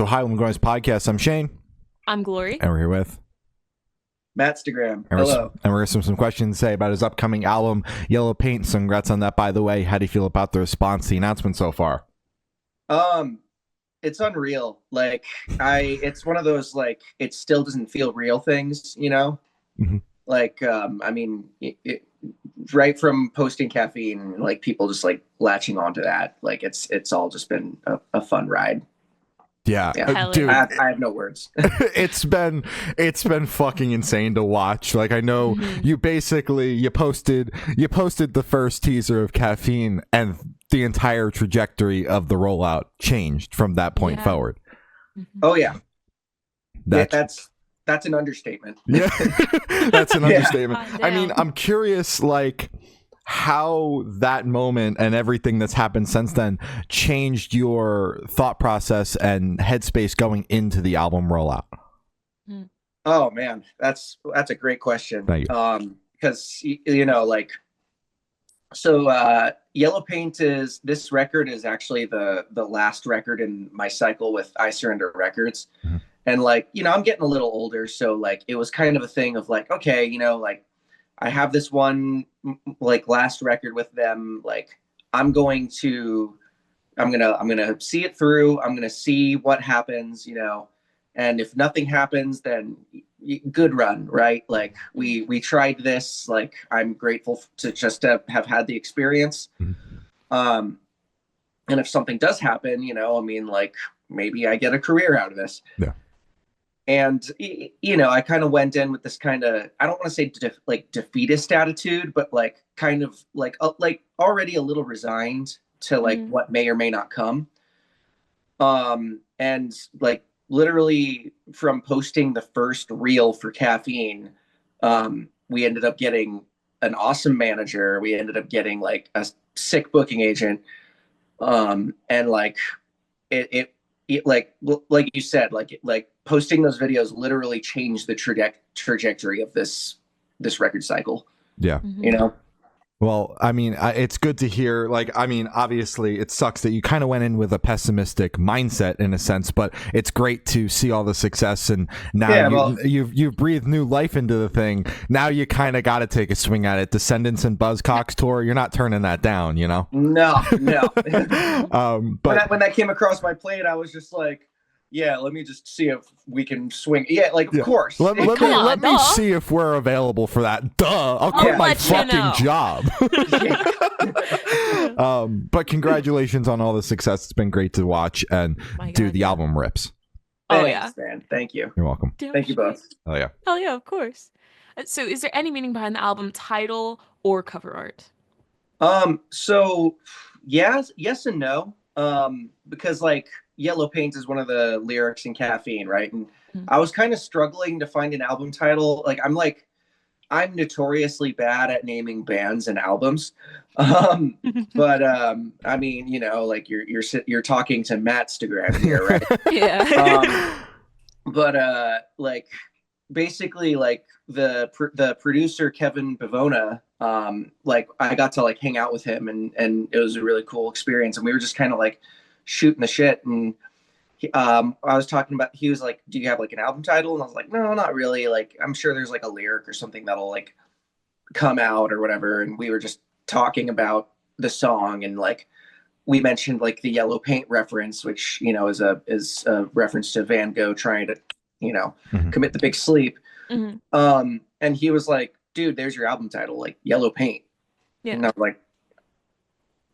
So, hi, welcome to Growing Podcast. I'm Shane. I'm Glory. And we're here with Mattstagraham. And Hello. And we're going to have some questions to say about his upcoming album, Yellow Paint. So, congrats on that, by the way. How do you feel about the response to the announcement so far? It's unreal. Like, it's one of those, like, it still doesn't feel real things, you know? Mm-hmm. Like, I mean, right from posting caffeine, like, people just, like, latching onto that. Like, it's all just been a fun ride. Yeah, dude, I have no words. it's been fucking insane to watch. Like, I know you posted the first teaser of Caffeine, and the entire trajectory of the rollout changed from that point forward. Oh yeah, that's an understatement. Yeah, that's an understatement. I mean, I'm curious, like, how that moment and everything that's happened since then changed your thought process and headspace going into the album rollout. Oh man, that's a great question. Thank you. Because you know, like, so Yellow Paint this record is actually the last record in my cycle with I Surrender Records. Mm-hmm. And, like, you know, I'm getting a little older, so, like, it was kind of a thing of, like, okay, you know, like, I have this one, like, last record with them. Like, I'm gonna see it through. I'm gonna see what happens, you know, and if nothing happens, then good run, right? Like, we tried this. Like, I'm grateful to just have had the experience. And if something does happen, you know, I mean, like, maybe I get a career out of this. Yeah. And, you know, I kind of went in with this kind of, I don't want to say defeatist attitude, but, like, kind of like already a little resigned to, like, what may or may not come. And, like, literally from posting the first reel for Caffeine, we ended up getting an awesome manager. We ended up getting, like, a sick booking agent. And, like, it like you said, like posting those videos literally changed the trajectory of this record cycle. Yeah. You know? Well, I mean, it's good to hear. Like, I mean, obviously it sucks that you kind of went in with a pessimistic mindset in a sense, but it's great to see all the success, and now you've breathed new life into the thing. Now you kind of got to take a swing at it. Descendants and Buzzcocks tour, you're not turning that down, you know? No. But when that came across my plate, I was just like, yeah, let me just see if we can swing. Yeah, like, of course. Let me see if we're available for that. Duh. I'll quit my fucking job. But congratulations on all the success. It's been great to watch, and dude, the album rips. Thanks, man. Thank you. You're welcome. Thank you both. Oh yeah. Hell yeah, of course. So is there any meaning behind the album title or cover art? So yes and no. Because, like, Yellow Paint is one of the lyrics in Caffeine, right? And I was kind of struggling to find an album title. I'm notoriously bad at naming bands and albums. But I mean, you know, like, you're talking to Mattstagraham here, right? Yeah. But like, basically, like, the producer Kevin Bavona, like, I got to, like, hang out with him, and it was a really cool experience, and we were just kind of, like, shooting the shit, and I was talking about, he was like, do you have, like, an album title? And I was like, no, not really. Like, I'm sure there's, like, a lyric or something that'll, like, come out or whatever. And we were just talking about the song, and, like, we mentioned, like, the Yellow Paint reference, which, you know, is a reference to Van Gogh trying to, you know, commit the big sleep. And he was like, dude, there's your album title, like, Yellow Paint. Yeah. And I was like,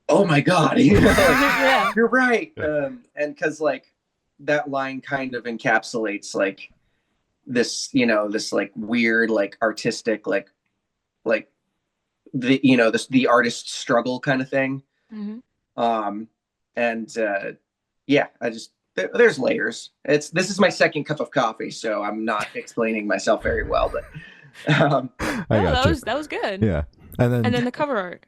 oh my God, you know, like, you're right. And because, like, that line kind of encapsulates, like, this, you know, this, like, weird, like, artistic, like the, you know, the artist's struggle kind of thing. Yeah, there's layers. This is my second cup of coffee, so I'm not explaining myself very well, but that was good. Yeah. And then the cover art.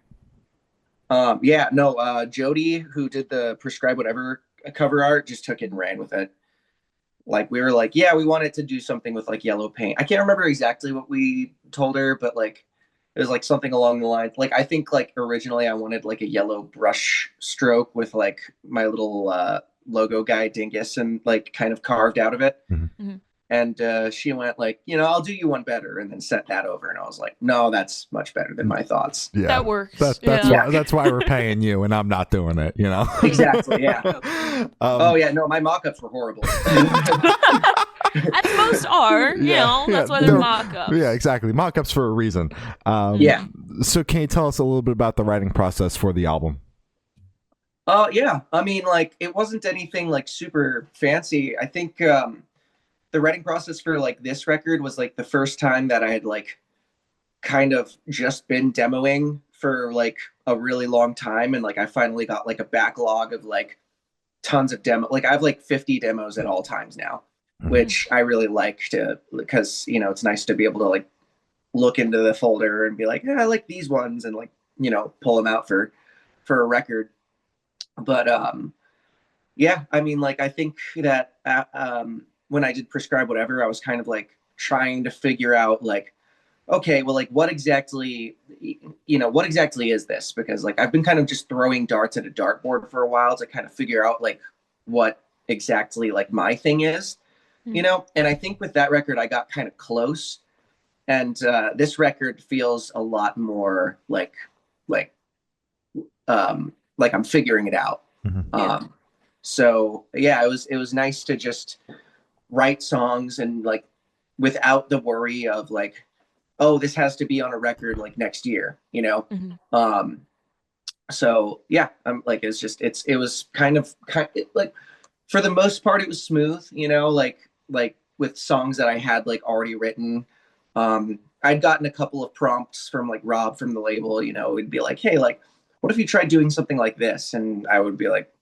Jody, who did the Prescribe Whatever cover art, just took it and ran with it. Like, we were like, yeah, we wanted to do something with, like, yellow paint. I can't remember exactly what we told her, but, like, it was, like, something along the lines. Like, I think, like, originally I wanted, like, a yellow brush stroke with, like, my little logo guy Dingus and like kind of carved out of it. Mm-hmm. And she went like, I'll do you one better, and then sent that over. And I was like, no, that's much better than my thoughts. Yeah, that works. That's why we're paying you, and I'm not doing it. Exactly. Yeah. Oh yeah, no, my mock-ups were horrible. As most are, that's why they're mock-ups. Yeah, exactly. Mock-ups for a reason. Yeah. So can you tell us a little bit about the writing process for the album? Yeah. I mean, like, it wasn't anything like super fancy. I think the writing process for like this record was like the first time that I had like kind of just been demoing for like a really long time. And like, I finally got like a backlog of like tons of demo. Like I have like 50 demos at all times now, which I really like because, it's nice to be able to like look into the folder and be like, yeah, I like these ones, and like, pull them out for a record. But yeah, I mean, like, I think that when I did Prescribe Whatever, I was kind of like trying to figure out like, okay, well, like what exactly is this? Because like I've been kind of just throwing darts at a dartboard for a while to kind of figure out like what exactly like my thing is, and I think with that record I got kind of close, and this record feels a lot more like I'm figuring it out. So yeah, it was nice to just write songs and like without the worry of like, oh, this has to be on a record like next year, so yeah, I'm like, it was kind of like for the most part it was smooth, like with songs that I had like already written. I'd gotten a couple of prompts from like Rob from the label, it'd be like, hey, like, what if you tried doing something like this? And I would be like,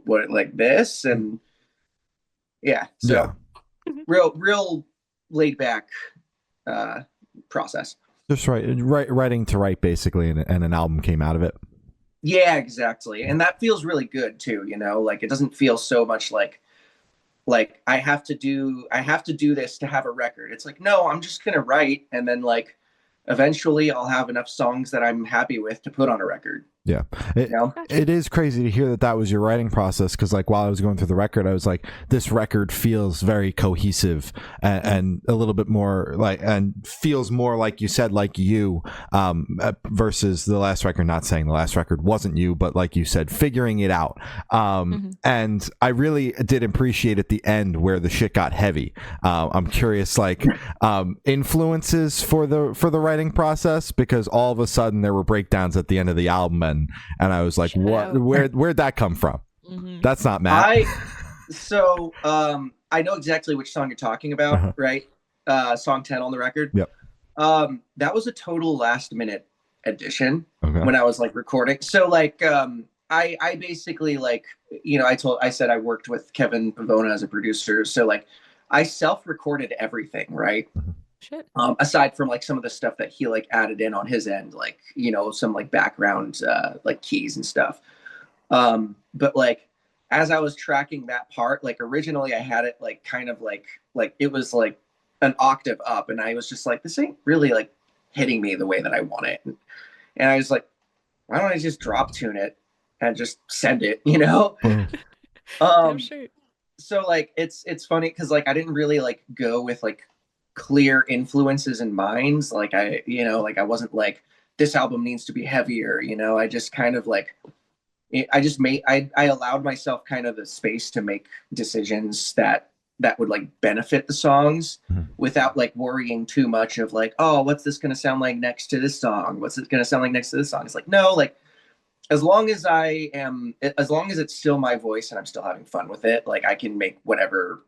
what, like this? And yeah, so real laid back process. Just writing to write basically, and an album came out of it. Yeah, exactly. And that feels really good too, like it doesn't feel so much like I have to do this to have a record. It's like, no, I'm just gonna write, and then like eventually I'll have enough songs that I'm happy with to put on a record. Yeah. It is crazy to hear that was your writing process, because like while I was going through the record, I was like, this record feels very cohesive and a little bit more like, and feels more like you said, like you, versus the last record. Not saying the last record wasn't you, but like you said, figuring it out. And I really did appreciate at the end where the shit got heavy. I'm curious, like influences for the writing process, because all of a sudden there were breakdowns at the end of the album, and I was like, what? Where'd that come from? That's not Matt. I know exactly which song you're talking about, right? Song 10 on the record. Yep. That was a total last minute addition when I was like recording. So like I basically like, I said I worked with Kevin Pavona as a producer. So like I self-recorded everything, right? Shit. Aside from like some of the stuff that he like added in on his end, like, some like background like keys and stuff. But like as I was tracking that part, like originally I had it like kind of like it was like an octave up, and I was just like, this ain't really like hitting me the way that I want it. And I was like, why don't I just drop tune it and just send it, So like it's funny because like I didn't really like go with like clear influences in mind. Like I wasn't like, this album needs to be heavier, I just kind of like, I allowed myself kind of the space to make decisions that would like benefit the songs without like worrying too much of like, oh, what's this going to sound like next to this song? What's it going to sound like next to this song? It's like, no, like as long as it's still my voice and I'm still having fun with it, like I can make whatever,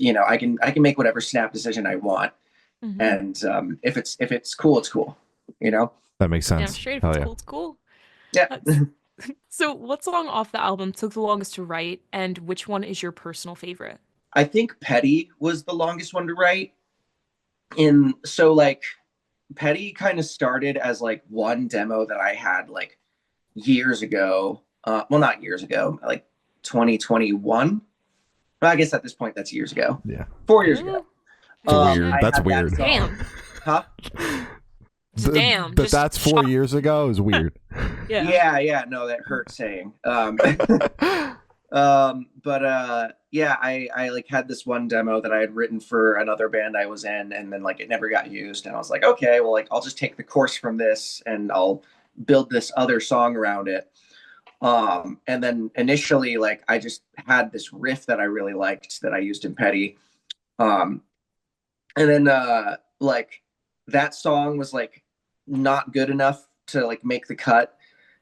I can make whatever snap decision I want. And if it's cool, it's cool, That makes sense. Yeah, straight. If it's cool, it's cool. Yeah. So what song off the album took the longest to write, and which one is your personal favorite? I think Petty was the longest one to write. So like Petty kind of started as like one demo that I had like years ago. Well, not years ago, like 2021. Well, I guess at this point that's years ago. Yeah. 4 years ago. Weird. That's weird. Damn. Huh? Damn. That's 4 years ago is weird. Yeah. No, that hurts saying. Yeah, I like had this one demo that I had written for another band I was in, and then like it never got used. And I was like, okay, well, like I'll just take the course from this and I'll build this other song around it. And then initially, like I just had this riff that I really liked that I used in Petty. Um, and then like that song was like not good enough to like make the cut.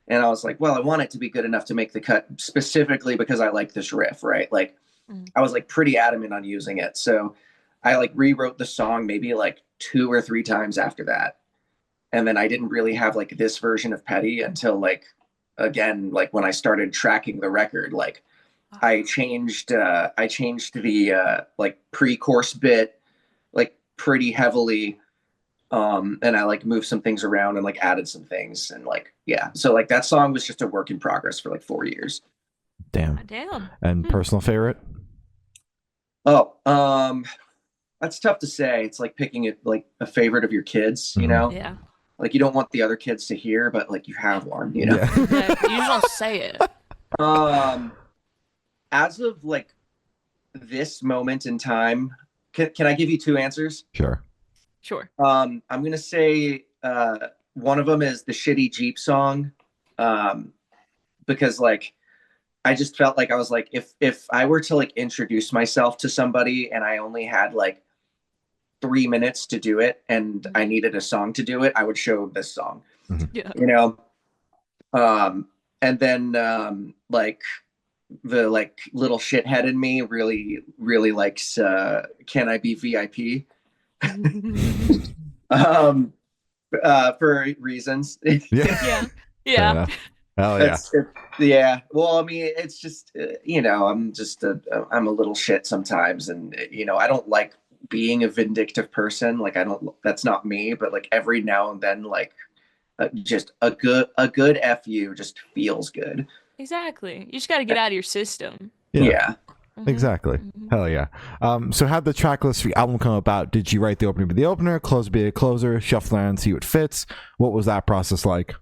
And I was like, well, I want it to be good enough to make the cut specifically because I like this riff, right? Like I was like pretty adamant on using it. So I like rewrote the song maybe like 2 or 3 times after that. And then I didn't really have like this version of Petty until like, again, like when I started tracking the record, like I changed the like pre-chorus bit like pretty heavily. And I like moved some things around and like added some things and like, yeah. So like that song was just a work in progress for like 4 years. Damn. Damn. And personal favorite? Oh, that's tough to say. It's like picking it like a favorite of your kids, you know? Yeah. Like you don't want the other kids to hear, but like you have one, you know? Yeah. Exactly. You just don't say it. As of like this moment in time, can I give you 2 answers? Sure. Sure. I'm gonna say one of them is the Shitty Jeep song, because like I just felt like I was like if I were to like introduce myself to somebody and I only had like 3 minutes to do it and I needed a song to do it, I would show this song. Yeah. You know, and then like the like little shithead in me really likes Can I Be VIP? For reasons. Yeah. Yeah. Hell yeah. Yeah. Well, I mean, it's just you know, I'm a little shit sometimes, and you know, I don't like being a vindictive person. Like, I don't. That's not me. But like every now and then, like just a good fu just feels good. Exactly. You just got to get out of your system. Yeah. Exactly. Hell yeah. So how'd the track list for the album come about? Did you write the opening be the opener, close be a closer, shuffle around, see what fits? What was that process like?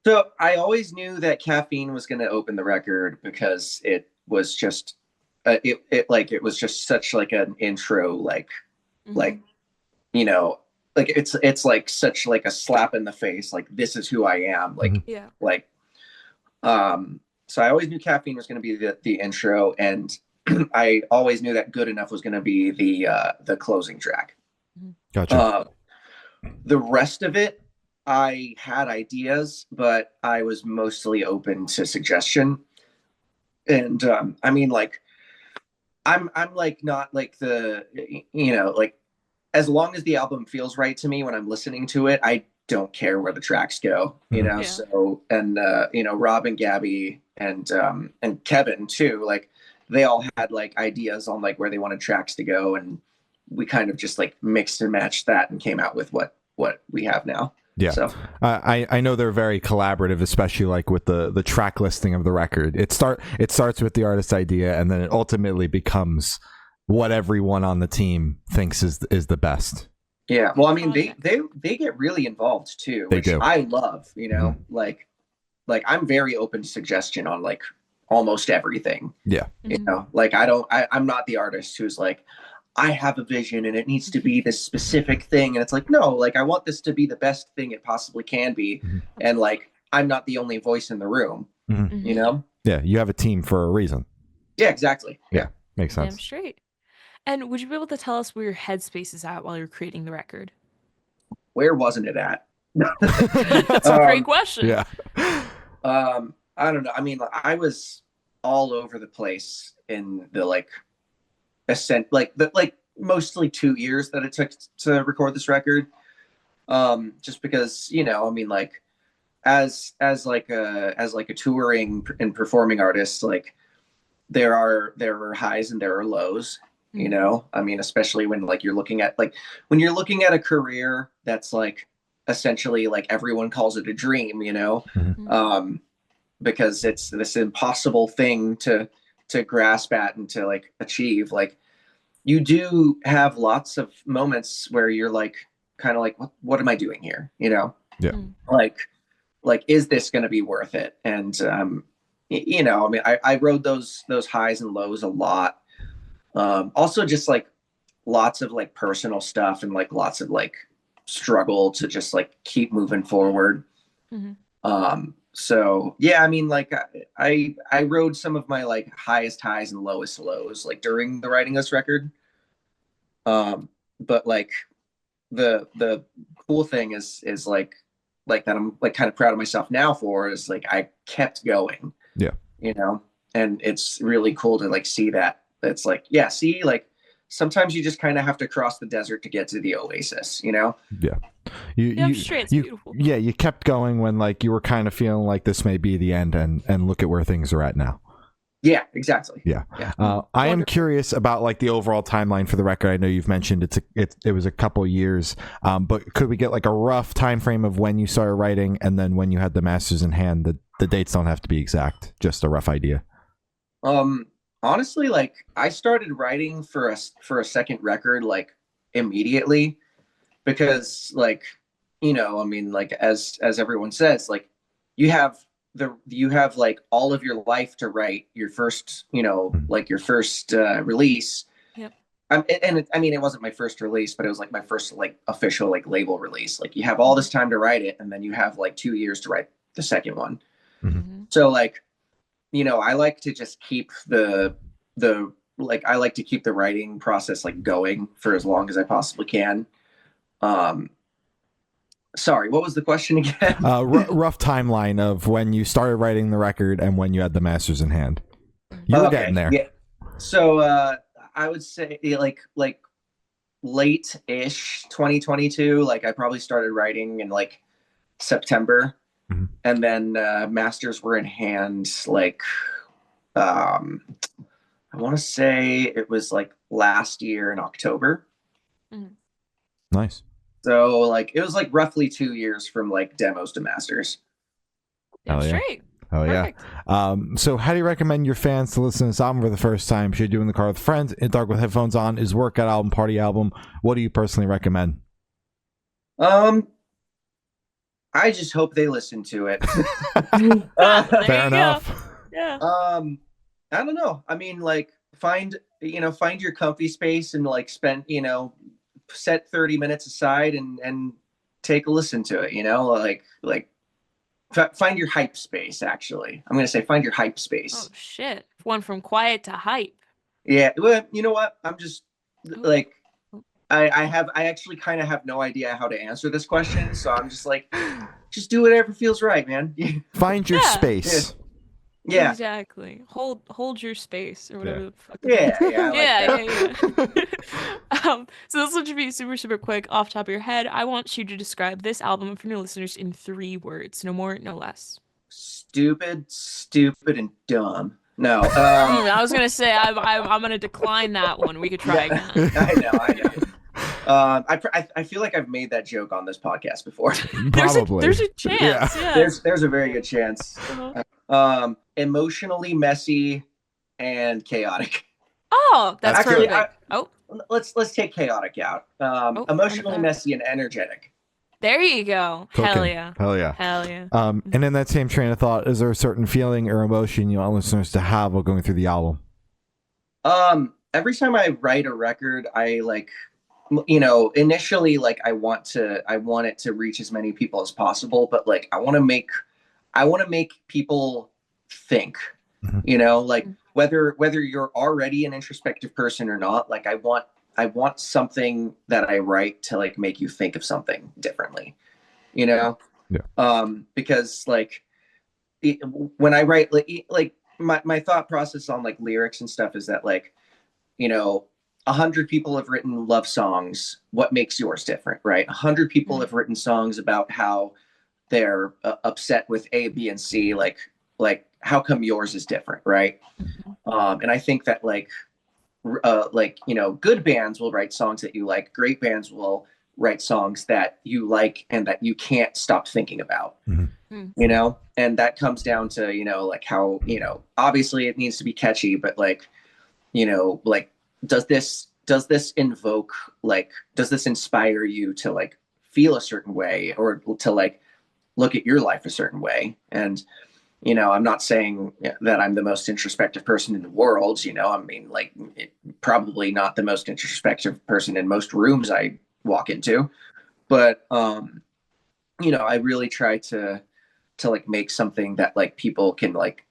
So I always knew that Caffeine was going to open the record because it was just it was just such like an intro, like you know, like it's like such like a slap in the face, like this is who I am, like Yeah. like so I always knew Caffeine was going to be the intro, and I always knew that Good Enough was going to be the closing track. Gotcha. The rest of it, I had ideas, but I was mostly open to suggestion. And I mean, like, I'm like not like the, you know, like as long as the album feels right to me when I'm listening to it, I don't care where the tracks go, you know. Yeah. So and you know, Rob and Gabby and Kevin too, like they all had like ideas on like where they wanted tracks to go, and we kind of just like mixed and matched that and came out with what we have now. Yeah. So I know they're very collaborative, especially like with the track listing of the record. It starts with the artist's idea, and then it ultimately becomes what everyone on the team thinks is the best. Yeah. Well, I mean, they get really involved too, which I love, you know, like I'm very open to suggestion on like almost everything. Yeah. You know, like I'm not the artist who's like, I have a vision and it needs to be this specific thing. And it's like, no, like I want this to be the best thing it possibly can be. And like, I'm not the only voice in the room, you know? Yeah. You have a team for a reason. Yeah, exactly. Yeah. Makes sense. Damn straight. And would you be able to tell us where your headspace is at while you're creating the record? Where wasn't it at? That's a great question. Yeah. I don't know. I mean, I was all over the place in the like mostly 2 years that it took to record this record. Just because, you know, I mean, like as like a touring and performing artist, like there are highs and there are lows, you know. I mean, especially when like you're looking at a career that's like essentially like everyone calls it a dream, you know. Because it's this impossible thing to grasp at and to like achieve. Like you do have lots of moments where you're like kind of like what am I doing here, you know? Yeah. Like is this going to be worth it? And you know, I mean, I rode those highs and lows a lot. Also just like lots of like personal stuff and like lots of like struggle to just like keep moving forward. So yeah, I mean, like I rode some of my like highest highs and lowest lows like during the writing this record. But like the cool thing is like that I'm like kind of proud of myself now for is like I kept going. Yeah. You know, and it's really cool to like see that. It's like, yeah, see, like sometimes you just kind of have to cross the desert to get to the oasis, you know? Yeah. It's beautiful. Yeah, you kept going when like you were kind of feeling like this may be the end, and look at where things are at now. Yeah, exactly. Yeah. I am curious about like the overall timeline for the record. I know you've mentioned it was a couple years, but could we get like a rough time frame of when you started writing and then when you had the masters in hand? The dates don't have to be exact, just a rough idea. Honestly, like I started writing for a second record like immediately, because like, you know, I mean, like as everyone says, like you have like all of your life to write your first, you know, like your first release. Yep. I mean, it wasn't my first release, but it was like my first like official like label release. Like you have all this time to write it, and then you have like 2 years to write the second one. So like, you know, I like to just keep I like to keep the writing process like going for as long as I possibly can. Sorry, what was the question again? Rough timeline of when you started writing the record and when you had the masters in hand. You were getting there. Yeah. So I would say like late-ish 2022. Like I probably started writing in like September, and then masters were in hand like I want to say it was like last year in October. Nice. So like it was like roughly 2 years from like demos to masters. That's straight. Oh yeah. So how do you recommend your fans to listen to this album for the first time? Should you do in the car with friends, in dark with headphones on? Is workout album, party album? What do you personally recommend? I just hope they listen to it. Fair enough. Yeah. I don't know. I mean, like find your comfy space and like spend, you know, set 30 minutes aside and take a listen to it, you know, like find your hype space. Actually, I'm going to say find your hype space. Oh shit. One from quiet to hype. Yeah. Well, you know what? I'm just like, I actually kind of have no idea how to answer this question. So I'm just like, just do whatever feels right, man. Find your space. Yeah. Exactly. Hold your space or whatever the fuck. Yeah. So this one should be super, super quick off the top of your head. I want you to describe this album for new listeners in 3 words. No more, no less. Stupid, and dumb. No. I was gonna say I'm gonna decline that one. We could try again. I know. I feel like I've made that joke on this podcast before. Probably. There's a chance. Yeah. There's a very good chance. Emotionally messy and chaotic. Oh, that's actually perfect. Let's take chaotic out. Emotionally messy and energetic. There you go. Cooking. Hell yeah. And in that same train of thought, is there a certain feeling or emotion you want listeners to have while going through the album? Every time I write a record, I like, you know, initially like I want it to reach as many people as possible, but like I want to make people think, you know, like whether you're already an introspective person or not, like I want something that I write to like make you think of something differently, you know? Yeah. Because like when I write like my thought process on like lyrics and stuff is that like, you know, 100 people have written love songs. What makes yours different, right? 100 people have written songs about how they're upset with A, B, and C. Like how come yours is different, right? And I think that like you know, good bands will write songs that you like. Great bands will write songs that you like and that you can't stop thinking about. You know, and that comes down to, you know, like how, you know, obviously it needs to be catchy, but like, you know, like does this invoke, like, does this inspire you to like feel a certain way or to like look at your life a certain way? And I'm not saying that I'm the most introspective person in the world. I mean, like, probably not the most introspective person in most rooms I walk into, but I really try to like make something that like people can like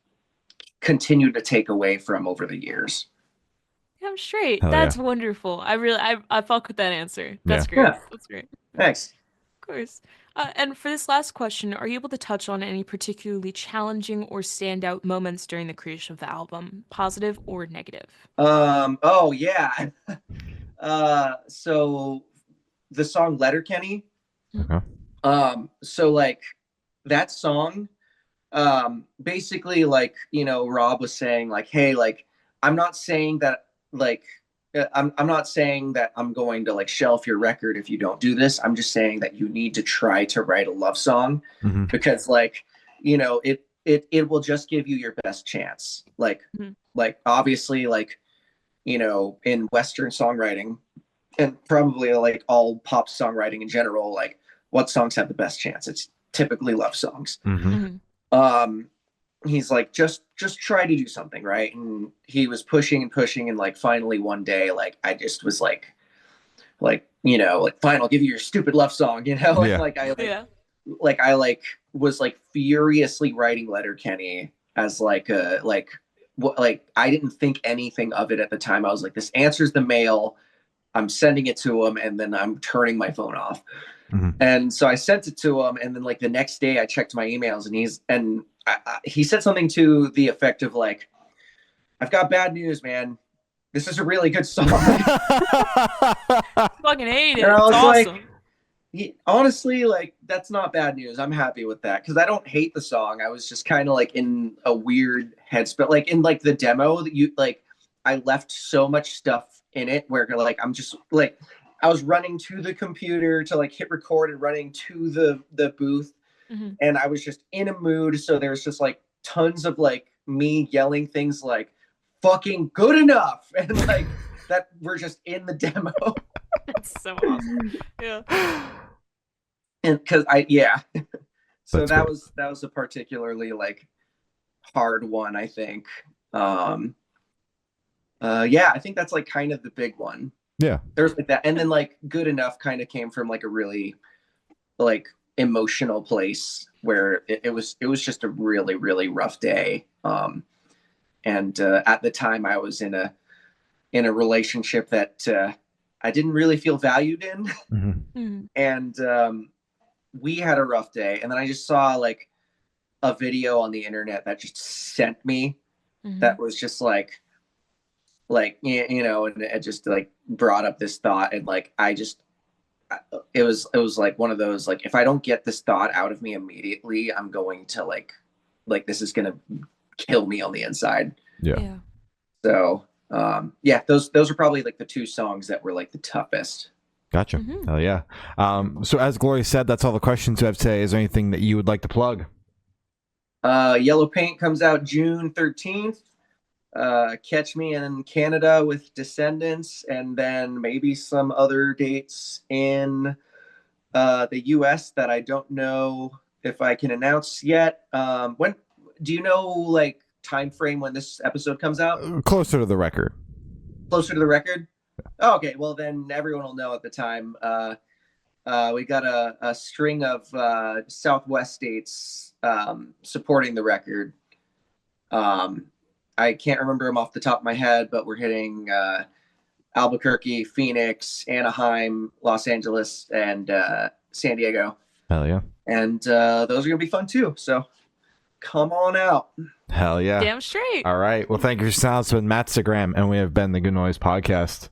continue to take away from over the years. I'm straight. Hell That's yeah. wonderful. I fuck with that answer. That's Yeah. great. Yeah. That's great. Thanks. Of course. And for this last question, are you able to touch on any particularly challenging or standout moments during the creation of the album, positive or negative? Oh yeah. So the song Letterkenny. Okay. So like that song, basically, like, Rob was saying, like, hey, like, I'm not saying that, like, I'm not saying that I'm going to like shelf your record if you don't do this. I'm just saying that you need to try to write a love song, because like, it will just give you your best chance. Like, like obviously, like, in Western songwriting and probably like all pop songwriting in general, like, what songs have the best chance? It's typically love songs. He's like, just try to do something, right? And he was pushing and pushing, and like finally one day, like I just was like like fine, I'll give you your stupid love song, Yeah. and like I was like furiously writing Letterkenny as like a like what, like I didn't think anything of it at the time. I was like, this answers the mail, I'm sending it to him, and then I'm turning my phone off. And so I sent it to him, and then like the next day I checked my emails, and he said something to the effect of like, I've got bad news, man. This is a really good song. Fucking hate it. And I was It's awesome. like, honestly, like, that's not bad news. I'm happy with that, because I don't hate the song. I was just kind of like in a weird headspace. Like in like the demo that I left so much stuff in it where like I'm just like, I was running to the computer to like hit record and running to the booth, and I was just in a mood. So there's just like tons of like me yelling things like fucking good enough, and like that we're just in the demo. It's so awesome. Yeah. And because so That's that great. was a particularly like hard one, I think. I think that's like kind of the big one. Yeah. There's like that, and then like good enough kind of came from like a really like emotional place where it was just a really, really rough day. And at the time I was in a relationship that I didn't really feel valued in. And we had a rough day, and then I just saw like a video on the internet that just sent me, that was just like and it just like brought up this thought, and like it was like one of those, like, if I don't get this thought out of me immediately, I'm going to like this is gonna kill me on the inside. Yeah. So those are probably like the two songs that were like the toughest. Gotcha. Hell yeah. So as Gloria said, that's all the questions we have today. Is there anything that you would like to plug? Yellow Paint comes out June 13th. Catch me in Canada with Descendants, and then maybe some other dates in the US that I don't know if I can announce yet. When do you know like time frame when this episode comes out? Closer to the record. Closer to the record? Oh, okay, well then everyone will know at the time. We got a string of Southwest states supporting the record. I can't remember them off the top of my head, but we're hitting Albuquerque, Phoenix, Anaheim, Los Angeles, and San Diego. Hell yeah. And those are going to be fun too. So come on out. Hell yeah. Damn straight. All right. Well, thank you for silence with Mattstagraham, and we have been the Good Noise Podcast.